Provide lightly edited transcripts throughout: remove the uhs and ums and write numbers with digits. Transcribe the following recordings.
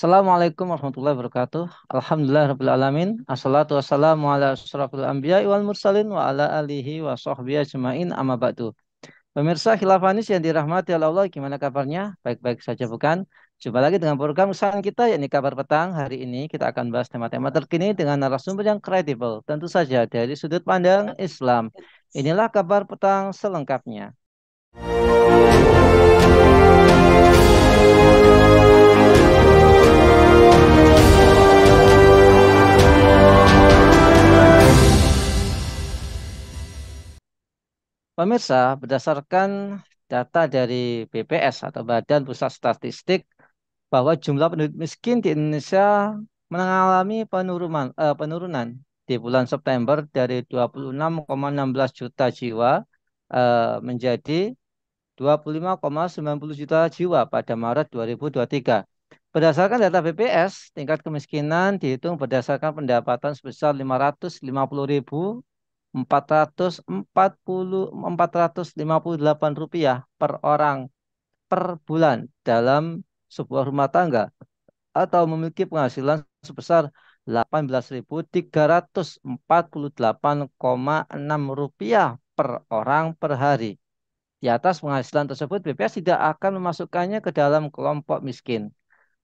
Assalamualaikum warahmatullahi wabarakatuh. Alhamdulillah rabbil alamin. Assalatu wassalamu ala asyrafil anbiya'i wal mursalin wa ala alihi wa sahbihi ajmain amma ba'du. Pemirsa Khilafanis yang dirahmati oleh Allah, gimana kabarnya? Baik-baik saja bukan? Jumpa lagi dengan program kesayangan kita yakni Kabar Petang. Hari ini kita akan bahas tema-tema terkini dengan narasumber yang kredibel. Tentu saja dari sudut pandang Islam. Inilah Kabar Petang selengkapnya. Pemirsa, berdasarkan data dari BPS atau Badan Pusat Statistik bahwa jumlah penduduk miskin di Indonesia mengalami penurunan di bulan September dari 26,16 juta jiwa menjadi 25,90 juta jiwa pada Maret 2023. Berdasarkan data BPS, tingkat kemiskinan dihitung berdasarkan pendapatan sebesar 458 rupiah per orang per bulan dalam sebuah rumah tangga atau memiliki penghasilan sebesar 18.348,6 rupiah per orang per hari. Di atas penghasilan tersebut, BPS tidak akan memasukkannya ke dalam kelompok miskin.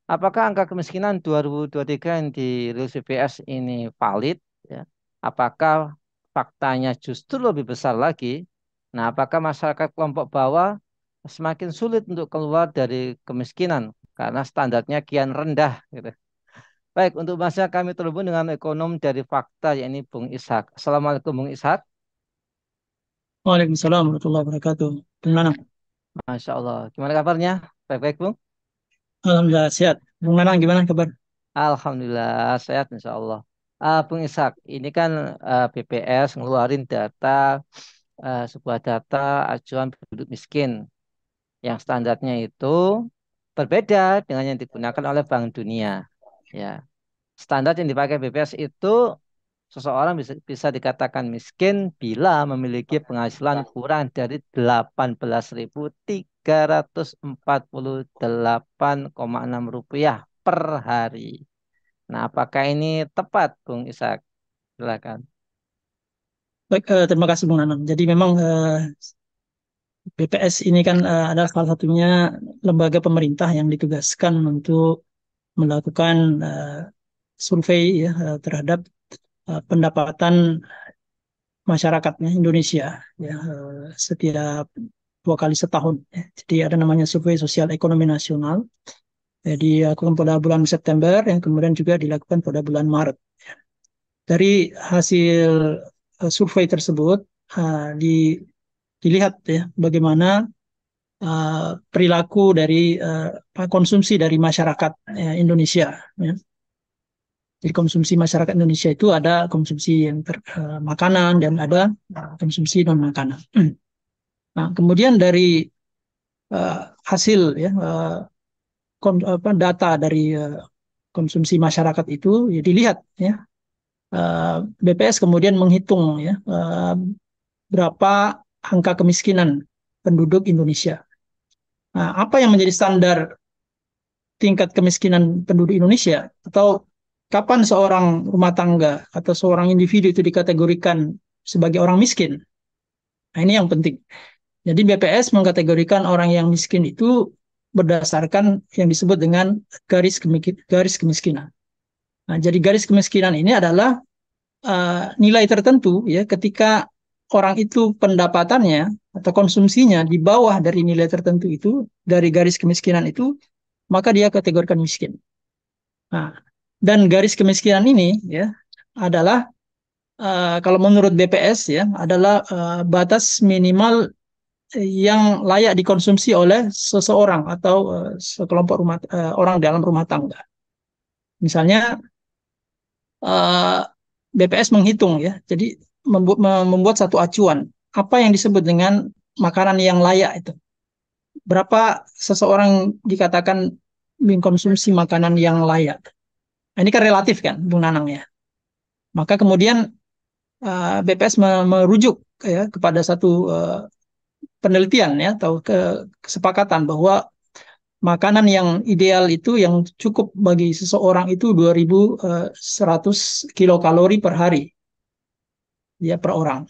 Apakah angka kemiskinan 2023 yang dirilis BPS ini valid? Ya. Apakah faktanya justru lebih besar lagi? Nah, apakah masyarakat kelompok bawah semakin sulit untuk keluar dari kemiskinan karena standarnya kian rendah, gitu. Baik, untuk bahasnya kami terhubung dengan ekonom dari Fakta, yakni Bung Ishak. Assalamualaikum, Bung Ishak. Waalaikumsalam warahmatullahi wabarakatuh. Gimana? Masya Allah. Gimana kabarnya? Baik-baik, Bung? Alhamdulillah sehat. Gimana? Gimana kabar? Alhamdulillah sehat insya Allah. Bung Ishak, ini kan BPS ngeluarin data sebuah data acuan penduduk miskin yang standarnya itu berbeda dengan yang digunakan oleh Bank Dunia. Ya, standar yang dipakai BPS itu seseorang bisa dikatakan miskin bila memiliki penghasilan kurang dari 18.348,6 rupiah per hari. Nah, apakah ini tepat, Bung Ishak? Silakan. Baik, terima kasih Bung Nanang. Jadi memang BPS ini kan adalah salah satunya lembaga pemerintah yang ditugaskan untuk melakukan survei ya, terhadap pendapatan masyarakatnya Indonesia ya, setiap 2 kali setahun. Ya. Jadi ada namanya survei sosial ekonomi nasional. Jadi dilakukan pada bulan September yang kemudian juga dilakukan pada bulan Maret. Dari hasil survei tersebut dilihat ya bagaimana perilaku dari konsumsi dari masyarakat Indonesia. Ya. Jadi konsumsi masyarakat Indonesia itu ada konsumsi yang makanan dan ada konsumsi non makanan. Nah, kemudian dari hasil ya data dari konsumsi masyarakat itu ya dilihat ya BPS kemudian menghitung ya berapa angka kemiskinan penduduk Indonesia. Nah, apa yang menjadi standar tingkat kemiskinan penduduk Indonesia atau kapan seorang rumah tangga atau seorang individu itu dikategorikan sebagai orang miskin? Nah, ini yang penting. Jadi BPS mengkategorikan orang yang miskin itu berdasarkan yang disebut dengan garis kemiskinan. Nah, jadi garis kemiskinan ini adalah nilai tertentu ya ketika orang itu pendapatannya atau konsumsinya di bawah dari nilai tertentu itu dari garis kemiskinan itu maka dia kategorikan miskin. Nah, dan garis kemiskinan ini ya adalah kalau menurut BPS ya adalah batas minimal yang layak dikonsumsi oleh seseorang atau sekelompok orang dalam rumah tangga. Misalnya BPS menghitung ya, jadi membuat satu acuan apa yang disebut dengan makanan yang layak itu. Berapa seseorang dikatakan mengkonsumsi makanan yang layak. Nah, ini kan relatif kan, Bung Nanang ya. Maka kemudian BPS merujuk ya kepada satu penelitian ya atau kesepakatan bahwa makanan yang ideal itu yang cukup bagi seseorang itu 2.100 kilokalori per hari ya per orang.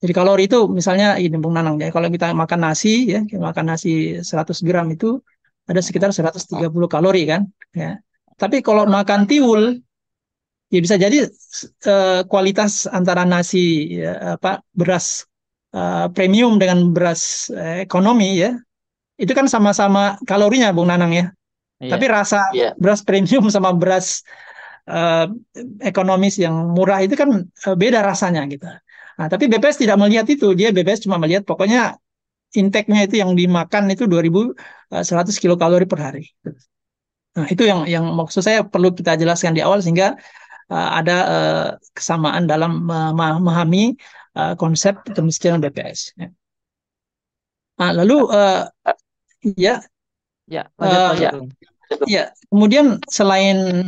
Jadi kalori itu misalnya ini Bung Nanang ya, kalau kita makan nasi ya, makan nasi 100 gram itu ada sekitar 130 kalori kan ya. Tapi kalau makan tiwul ya bisa jadi kualitas antara nasi ya, beras premium dengan beras ekonomi ya, itu kan sama-sama kalorinya Bung Nanang ya. Tapi Iya. rasa beras premium sama beras uh, ekonomis yang murah itu kan beda rasanya gitu. Nah, tapi BPS tidak melihat itu. Dia BPS cuma melihat pokoknya intake-nya itu yang dimakan itu 2.100 kilokalori per hari. Nah, itu yang maksud saya perlu kita jelaskan di awal sehingga ada kesamaan dalam memahami konsep kemiskinan BPS. Ya. Nah, lalu ya Ya, lanjut uh, lanjut Bung. ya kemudian selain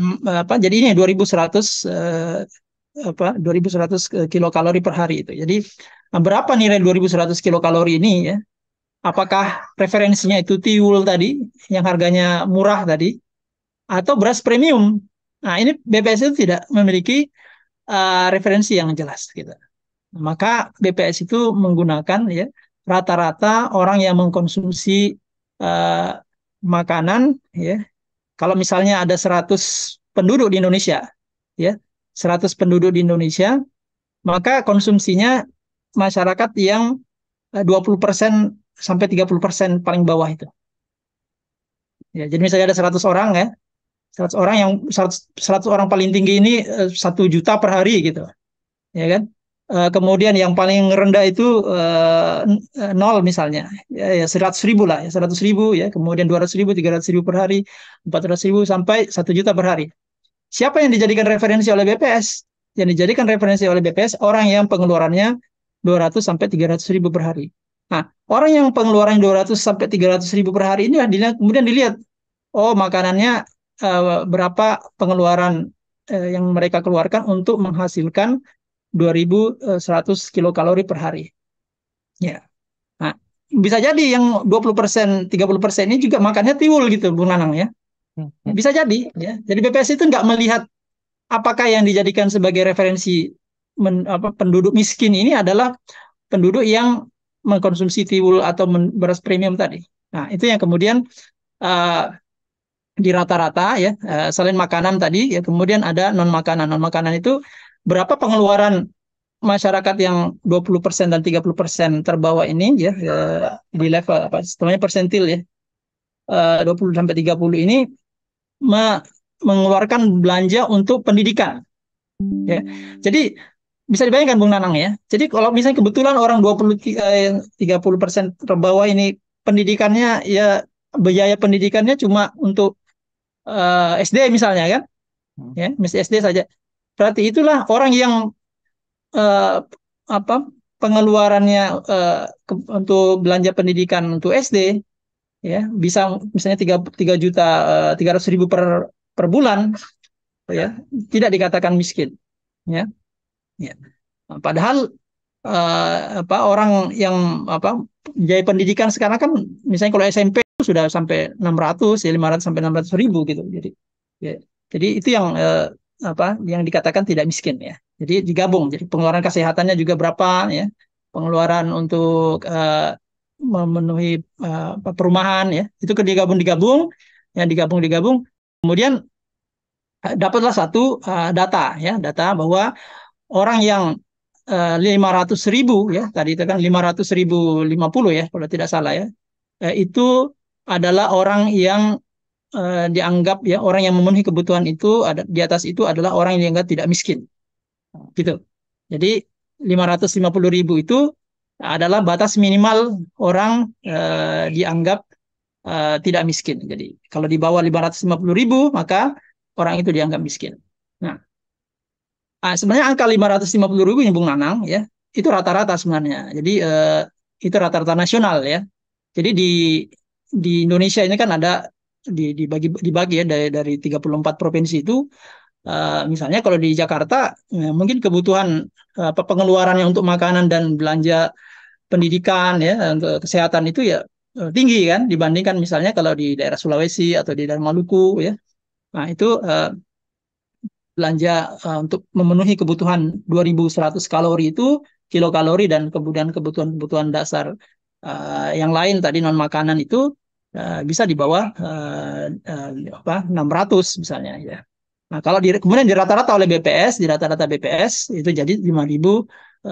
jadi ini 2.100 2.100 kilokalori per hari itu. Jadi berapa nilai 2.100 kilokalori ini ya? Apakah referensinya itu tiwul tadi yang harganya murah tadi atau beras premium? Nah, ini BPS itu tidak memiliki referensi yang jelas gitu. Maka BPS itu menggunakan ya rata-rata orang yang mengkonsumsi uh, makanan ya. Kalau misalnya ada 100 penduduk di Indonesia ya, 100 penduduk di Indonesia, maka konsumsinya masyarakat yang 20% sampai 30% paling bawah itu. Ya, jadi misalnya ada 100 orang ya, 100 orang yang 100 orang paling tinggi ini 1 juta per hari gitu. Ya kan? Kemudian yang paling rendah itu nol misalnya, ya 100.000 lah, ya 100.000 ya, kemudian 200.000, 300.000 per hari, 400.000 sampai 1 juta per hari. Siapa yang dijadikan referensi oleh BPS? Yang dijadikan referensi oleh BPS orang yang pengeluarannya 200 sampai 300.000 per hari. Nah, orang yang pengeluaran 200 sampai 300.000 per hari ini kemudian dilihat, oh makanannya berapa pengeluaran yang mereka keluarkan untuk menghasilkan 2.100 kilokalori per hari. Ya. Nah, bisa jadi yang 20%, 30% ini juga makannya tiwul gitu, Bung Nanang ya. Bisa jadi ya. Jadi BPS itu nggak melihat apakah yang dijadikan sebagai referensi penduduk miskin ini adalah penduduk yang mengkonsumsi tiwul atau beras premium tadi. Nah, itu yang kemudian uh, di rata-rata ya, selain makanan tadi ya, kemudian ada non makanan. Non makanan itu berapa pengeluaran masyarakat yang 20% dan 30% terbawah ini ya, di level apa namanya persentil ya, 20 sampai 30 ini mengeluarkan belanja untuk pendidikan ya. Jadi bisa dibayangkan Bung Nanang ya. Jadi kalau misalnya kebetulan orang 30% terbawah ini pendidikannya ya, biaya pendidikannya cuma untuk SD misalnya kan, ya, mesti SD saja. Berarti itulah orang yang uh, apa pengeluarannya untuk belanja pendidikan untuk SD ya bisa misalnya 3 juta 300.000 per bulan ya, tidak dikatakan miskin ya. Ya. Nah, padahal orang yang biaya pendidikan sekarang kan misalnya kalau SMP itu sudah sampai 600 ya, 500 sampai 600.000 gitu. Ya, jadi itu yang yang dikatakan tidak miskin ya. Jadi digabung. Jadi pengeluaran kesehatannya juga berapa ya. Pengeluaran untuk memenuhi perumahan ya. Itu digabung-digabung, yang digabung-digabung. Kemudian dapatlah satu data bahwa orang yang 500.000 ya, tadi itu kan 500.050 ya kalau tidak salah ya, itu adalah orang yang dianggap ya, orang yang memenuhi kebutuhan itu ada di atas itu adalah orang yang dianggap tidak miskin gitu. Jadi 550.000 itu adalah batas minimal orang dianggap tidak miskin. Jadi kalau di bawah 550.000 maka orang itu dianggap miskin. Nah, sebenarnya angka 550.000 ini Bung Nanang ya, itu rata-rata sebenarnya. Jadi itu rata-rata nasional ya. Jadi di Indonesia ini kan ada dibagi ya dari 34 provinsi itu. Misalnya kalau di Jakarta mungkin kebutuhan pengeluarannya untuk makanan dan belanja pendidikan ya, untuk kesehatan itu ya tinggi kan dibandingkan misalnya kalau di daerah Sulawesi atau di daerah Maluku ya. Nah, itu belanja untuk memenuhi kebutuhan 2.100 kalori itu kilokalori dan kemudian kebutuhan-kebutuhan dasar yang lain tadi non makanan itu bisa di bawah 600 misalnya ya. Nah, kalau kemudian di rata-rata oleh BPS, di rata-rata BPS itu jadi 550.000.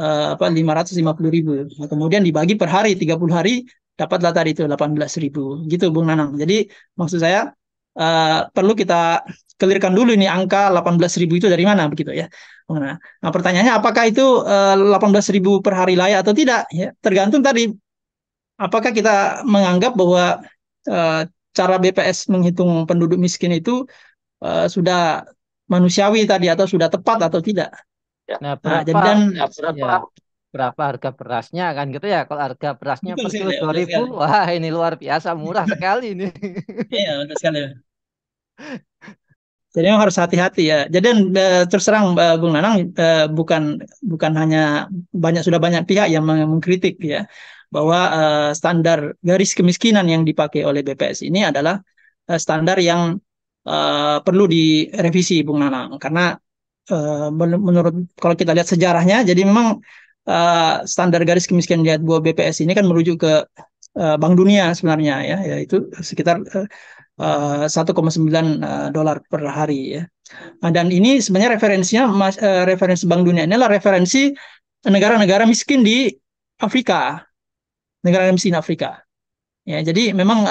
Nah, kemudian dibagi per hari 30 hari dapatlah tadi itu 18.000 gitu Bung Nanang. Jadi maksud saya perlu kita clearkan dulu ini angka 18.000 itu dari mana begitu ya. Nah, pertanyaannya apakah itu 18.000 per hari layak atau tidak ya? Tergantung tadi apakah kita menganggap bahwa uh, cara BPS menghitung penduduk miskin itu sudah manusiawi tadi atau sudah tepat atau tidak. Ya. Nah, Nah, jadi dan ya berapa harga berasnya kan gitu ya? Kalau harga berasnya betul per kilo sekali, dua betul ribu, sekali. wah ini luar biasa murah sekali ini. Iya, betul sekali. Jadi memang harus hati-hati ya. Jadi terus terang Bung Nanang bukan bukan hanya sudah banyak pihak yang mengkritik ya bahwa standar garis kemiskinan yang dipakai oleh BPS ini adalah standar yang perlu direvisi Bung Nanang karena menurut kalau kita lihat sejarahnya jadi memang standar garis kemiskinan di buah BPS ini kan merujuk ke Bank Dunia sebenarnya ya yaitu sekitar 1,9 dolar per hari ya. Nah, dan ini sebenarnya referensinya referensi Bank Dunia ini adalah referensi negara-negara miskin di Afrika, negara miskin Afrika. Ya, jadi memang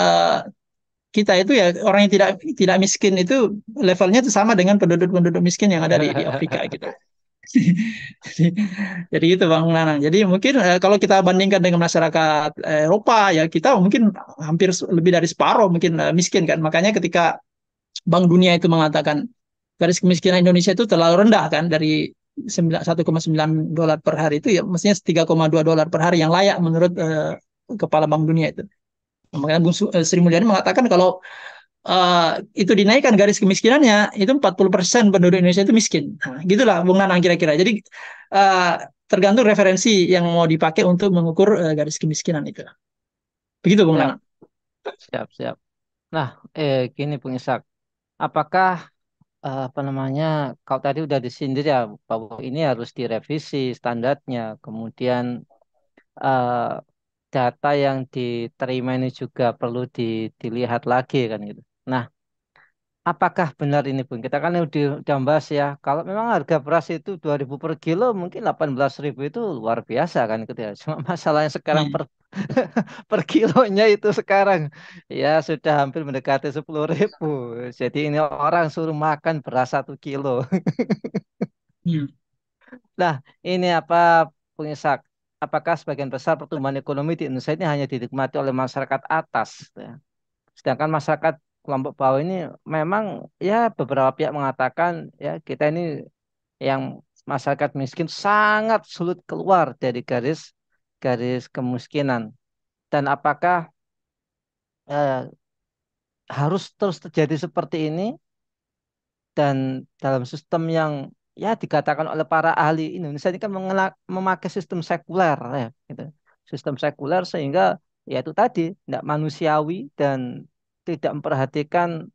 kita itu ya orang yang tidak miskin itu levelnya itu sama dengan penduduk-penduduk miskin yang ada di Afrika gitu. jadi, jadi itu Bang Nanang. Jadi mungkin kalau kita bandingkan dengan masyarakat Eropa ya kita mungkin hampir lebih dari separuh mungkin miskin kan. Makanya ketika Bank Dunia itu mengatakan garis kemiskinan Indonesia itu terlalu rendah kan dari 1,9 dolar per hari itu ya mestinya 3,2 dolar per hari yang layak menurut Kepala Bank Dunia itu. Makanya Bung Sri Mulyani mengatakan kalau itu dinaikkan garis kemiskinannya itu 40% penduduk Indonesia itu miskin. Nah, gitulah Bung Nanang kira-kira. Jadi uh, tergantung referensi yang mau dipakai untuk mengukur garis kemiskinan itu. Begitu Bung Siap, Nanang. siap, siap. Nah, gini Bung Ishak, apakah apa namanya, kalau tadi udah disindir ya bahwa ini harus direvisi standarnya, kemudian eh, data yang diterima ini juga perlu dilihat lagi kan gitu. Nah, apakah benar ini Bung? Kita kan udah bahas ya, kalau memang harga beras itu 2.000 per kilo, mungkin 18.000 itu luar biasa kan gitu ya. Cuma masalahnya sekarang Hmm. per kilonya itu sekarang ya sudah hampir mendekati 10.000. Jadi ini orang suruh makan beras 1 kilo. Hmm. Nah, ini apa pengisak? Apakah sebagian besar pertumbuhan ekonomi di Indonesia ini hanya dinikmati oleh masyarakat atas, ya? Sedangkan masyarakat kelompok bawah ini memang ya beberapa pihak mengatakan ya kita ini yang masyarakat miskin sangat sulit keluar dari garis garis kemiskinan. Dan apakah eh, harus terus terjadi seperti ini dan dalam sistem yang ya dikatakan oleh para ahli Indonesia ini kan memakai sistem sekuler ya gitu. Sistem sekuler sehingga ya itu tadi tidak manusiawi dan tidak memperhatikan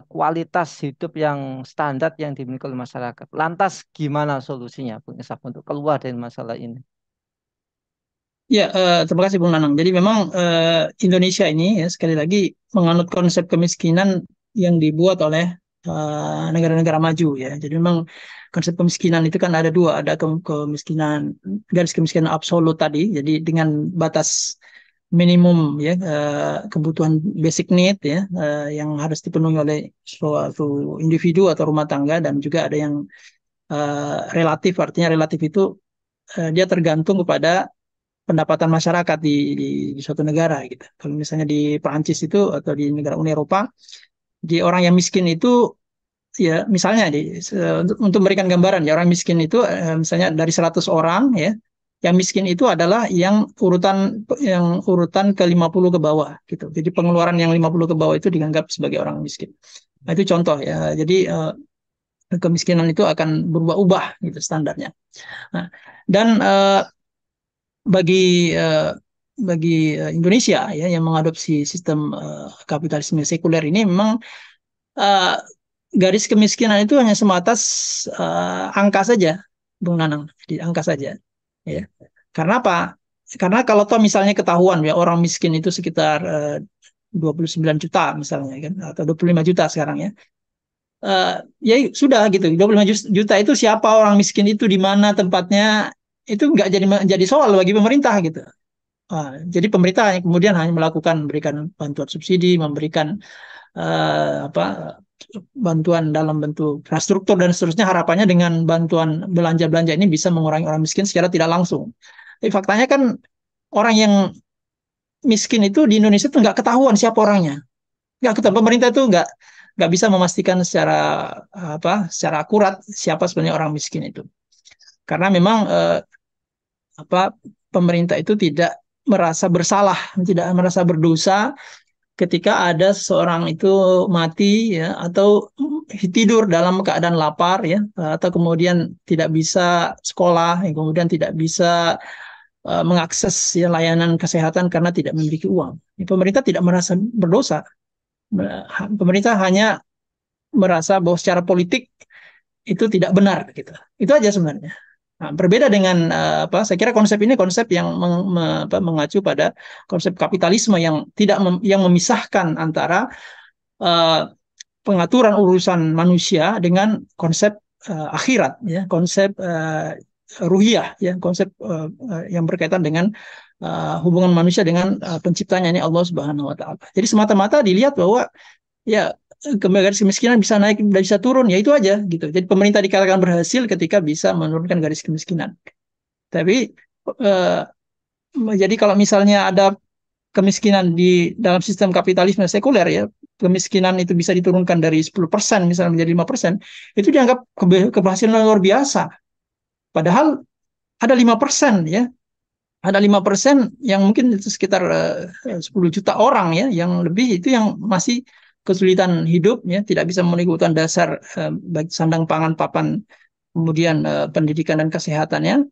kualitas hidup yang standar yang dimiliki oleh masyarakat. Lantas gimana solusinya Bung Ishak untuk keluar dari masalah ini? Ya, terima kasih Bung Nanang. Jadi memang Indonesia ini ya sekali lagi menganut konsep kemiskinan yang dibuat oleh negara-negara maju ya. Jadi memang konsep kemiskinan itu kan ada dua, ada kemiskinan garis kemiskinan absolut tadi. Jadi dengan batas minimum ya kebutuhan basic need ya yang harus dipenuhi oleh suatu individu atau rumah tangga dan juga ada yang relatif, artinya relatif itu dia tergantung kepada pendapatan masyarakat di suatu negara gitu. Kalau misalnya di Perancis itu atau di negara Uni Eropa, di orang yang miskin itu ya misalnya untuk memberikan gambaran ya orang miskin itu misalnya dari 100 orang ya yang miskin itu adalah yang urutan ke 50 ke bawah gitu. Jadi pengeluaran yang 50 ke bawah itu dianggap sebagai orang miskin. Nah, itu contoh ya. Jadi kemiskinan itu akan berubah-ubah gitu standarnya. Nah, dan bagi Indonesia ya yang mengadopsi sistem kapitalisme sekuler ini memang uh, garis kemiskinan itu hanya sebatas angka saja, Bung Nanang, di angka saja. Ya. Karena apa? Karena kalau toh misalnya ketahuan ya orang miskin itu sekitar 29 juta misalnya kan atau 25 juta sekarang ya. Ya sudah gitu. 25 juta itu siapa orang miskin itu di mana tempatnya itu nggak jadi soal bagi pemerintah gitu. Jadi pemerintah kemudian hanya memberikan bantuan subsidi, memberikan apa bantuan dalam bentuk infrastruktur dan seterusnya harapannya dengan bantuan belanja-belanja ini bisa mengurangi orang miskin secara tidak langsung. Tapi faktanya kan orang yang miskin itu di Indonesia itu nggak ketahuan siapa orangnya. Nggak ketahuan. Pemerintah itu nggak bisa memastikan secara akurat siapa sebenarnya orang miskin itu. Karena memang apa pemerintah itu tidak merasa bersalah, tidak merasa berdosa ketika ada seseorang itu mati ya atau tidur dalam keadaan lapar ya atau kemudian tidak bisa sekolah ya, kemudian tidak bisa mengakses ya, layanan kesehatan karena tidak memiliki uang. Ya, pemerintah tidak merasa berdosa. Pemerintah hanya merasa bahwa secara politik itu tidak benar gitu. Itu aja sebenarnya. Nah, berbeda dengan saya kira konsep ini konsep yang mengacu pada konsep kapitalisme yang tidak yang memisahkan antara uh, pengaturan urusan manusia dengan konsep akhirat ya, konsep ruhiyah ya, konsep yang berkaitan dengan hubungan manusia dengan penciptanya ini Allah Subhanahu wa taala. Jadi semata-mata dilihat bahwa ya garis kemiskinan bisa naik dan bisa turun ya itu aja gitu. Jadi pemerintah dikatakan berhasil ketika bisa menurunkan garis kemiskinan. Tapi eh, jadi kalau misalnya ada kemiskinan di dalam sistem kapitalisme sekuler ya, kemiskinan itu bisa diturunkan dari 10% misalnya menjadi 5%, itu dianggap keberhasilan luar biasa. Padahal ada 5% ya, ada 5% yang mungkin itu sekitar 10 juta orang ya, yang lebih itu yang masih kesulitan hidup ya, tidak bisa memenuhi kebutuhan dasar baik sandang pangan papan kemudian pendidikan dan kesehatannya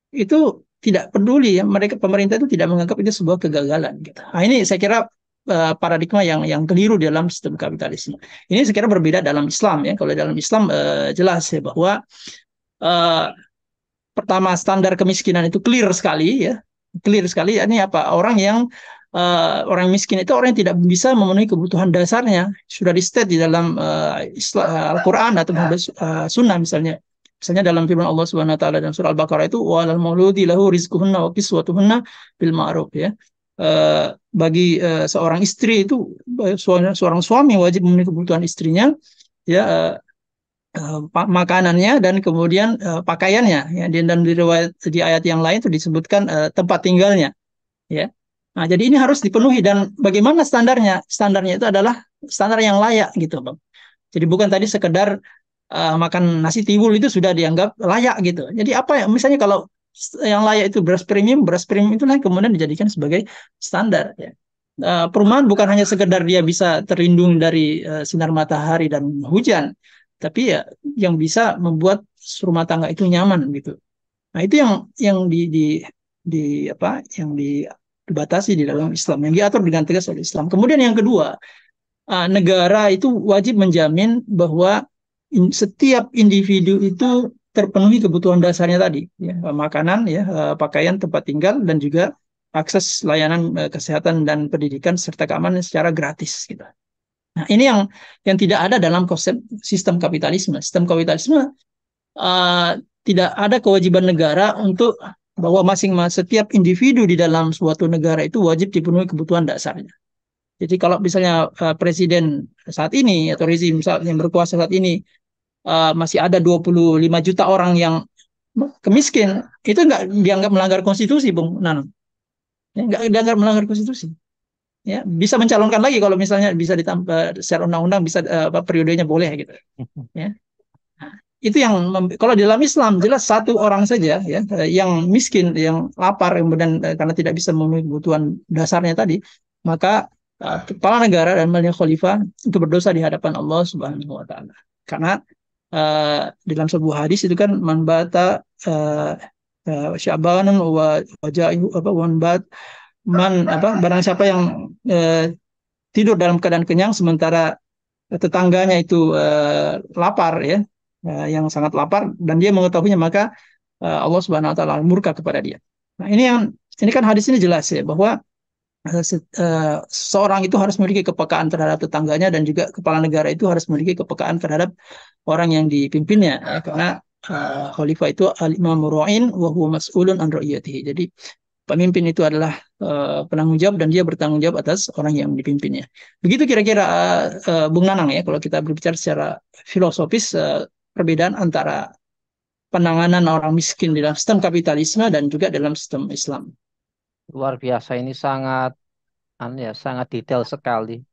itu tidak peduli ya mereka pemerintah itu tidak menganggap itu sebuah kegagalan gitu. Nah, ini saya kira paradigma yang keliru dalam sistem kapitalisme. Ini saya kira berbeda dalam Islam ya. Kalau dalam Islam jelas ya bahwa uh, pertama standar kemiskinan itu clear sekali ya. Clear sekali ini apa? Orang miskin itu orang yang tidak bisa memenuhi kebutuhan dasarnya. Sudah di state di dalam Al-Qur'an atau Sunnah misalnya. Misalnya dalam firman Allah Subhanahu wa taala dalam surah Al-Baqarah itu walal mauludi lahu rizquhunna wa kiswatuhunna bil ma'ruf ya. Bagi seorang istri itu seorang suami wajib memenuhi kebutuhan istrinya ya makanannya dan kemudian pakaiannya ya dan di ayat yang lain itu disebutkan tempat tinggalnya ya. Nah, jadi ini harus dipenuhi dan bagaimana standarnya? Standarnya itu adalah standar yang layak gitu, Bang. Jadi bukan tadi sekedar makan nasi tiwul itu sudah dianggap layak gitu. Jadi apa ya? Misalnya kalau yang layak itu beras premium itulah kemudian dijadikan sebagai standar ya. Perumahan bukan hanya sekedar dia bisa terlindung dari sinar matahari dan hujan, tapi ya yang bisa membuat rumah tangga itu nyaman gitu. Nah, itu yang di apa yang dibatasi di dalam Islam, yang diatur dengan tegas oleh Islam. Kemudian yang kedua, negara itu wajib menjamin bahwa setiap individu itu terpenuhi kebutuhan dasarnya tadi, ya, makanan, ya, pakaian, tempat tinggal, dan juga akses layanan kesehatan dan pendidikan serta keamanan secara gratis. Gitu. Nah, ini yang tidak ada dalam konsep sistem kapitalisme. Sistem kapitalisme uh, tidak ada kewajiban negara untuk bahwa setiap individu di dalam suatu negara itu wajib dipenuhi kebutuhan dasarnya. Jadi kalau misalnya presiden saat ini atau rezim yang berkuasa saat ini masih ada 25 juta orang yang kemiskin, itu nggak dianggap melanggar konstitusi, Bung Nano. Ya, nggak dianggap melanggar konstitusi. Ya, bisa mencalonkan lagi kalau misalnya bisa ditambah secara undang-undang bisa periodenya boleh gitu. Ya. Nah, itu yang kalau di dalam Islam jelas satu orang saja ya yang miskin, yang lapar kemudian karena tidak bisa memenuhi kebutuhan dasarnya tadi, maka kepala negara dan khalifah itu berdosa di hadapan Allah Subhanahu wa taala. Karena dalam sebuah hadis itu kan man bata Sya'banan wa ja'u apa wan bat barang siapa yang tidur dalam keadaan kenyang sementara tetangganya itu lapar ya, yang sangat lapar dan dia mengetahuinya, maka Allah Subhanahu wa taala murka kepada dia. Nah, ini kan hadis ini jelas ya bahwa seorang itu harus memiliki kepekaan terhadap tetangganya dan juga kepala negara itu harus memiliki kepekaan terhadap orang yang dipimpinnya ya, karena khalifah itu al-imamu ra'in wa huwa mas'ulun an ra'iyatihi. Jadi pemimpin itu adalah penanggung jawab dan dia bertanggung jawab atas orang yang dipimpinnya. Begitu kira-kira Bung Nanang ya kalau kita berbicara secara filosofis, perbedaan antara penanganan orang miskin di dalam sistem kapitalisme dan juga dalam sistem Islam. Luar biasa, ini sangat ya, sangat detail sekali.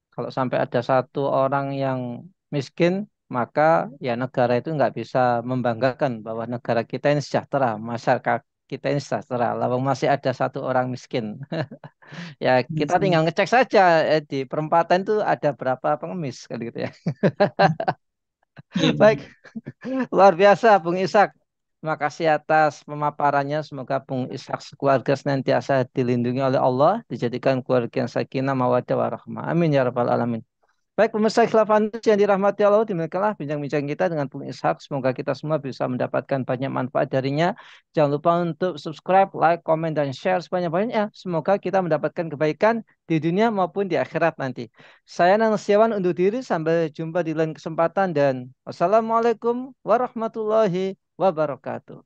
Kalau sampai ada satu orang yang miskin, maka ya negara itu nggak bisa membanggakan bahwa negara kita ini sejahtera, masyarakat kita ini sejahtera. Lalu masih ada satu orang miskin. Ya kita tinggal ngecek saja di perempatan itu ada berapa pengemis kali gitu ya. Iya, Baik, luar biasa Bung Ishak. Terima kasih atas pemaparannya. Semoga Bung Ishak sekeluarga senantiasa dilindungi oleh Allah, dijadikan keluarga yang sakinah, mawaddah, warahmah. Amin ya rabbal alamin. Baik, pemirsa Khilafan yang dirahmati Allah, demikianlah bincang-bincang kita dengan Bung Ishak. Semoga kita semua bisa mendapatkan banyak manfaat darinya. Jangan lupa untuk subscribe, like, komen, dan share sebanyak-banyaknya. Semoga kita mendapatkan kebaikan di dunia maupun di akhirat nanti. Saya Nang Setiawan undur diri, sampai jumpa di lain kesempatan dan wassalamualaikum warahmatullahi wabarakatuh.